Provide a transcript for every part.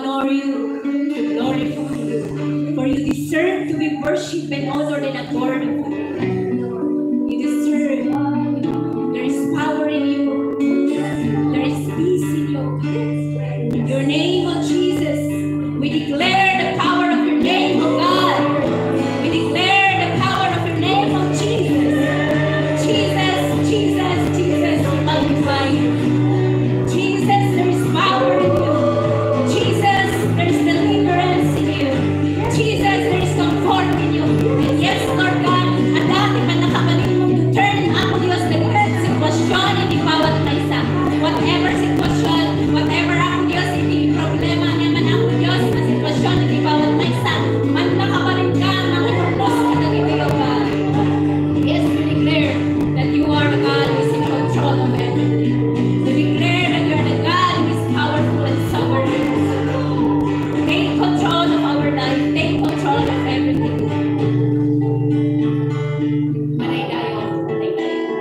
honor you, to glorify you. For you deserve to be worshipped and honored and adored. You deserve. There is power in you. There is peace in you. In your name, of Jesus, we declare the power of your name, oh God. We declare the power of your name, oh Jesus. Jesus, Jesus, Jesus, we magnify you. Jesus, there is power in you. Jesus, there is deliverance in you. Jesus, there is comfort in you. And yes, Lord God, ang dati pa nakamanin mong to turn ako, Diyos, na sitwasyon, hindi bawat na isa. Whatever sitwasyon, whatever ako, Diyos, hindi problema naman ako, Diyos, na sitwasyon, hindi bawat na isa. Man nakamanin ka, nakipurpos ka na dito, O God. Yes, we declare that you are the God who is in control of everything. We declare that you are the God who is powerful and sovereign. Take control of our life. Take control of everything. Manay tayo. Manay tayo.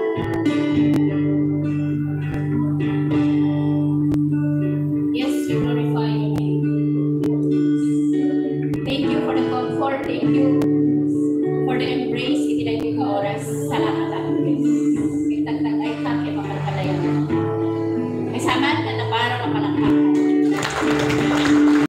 Yes, we glorify your name. Thank you for the comfort. Thank you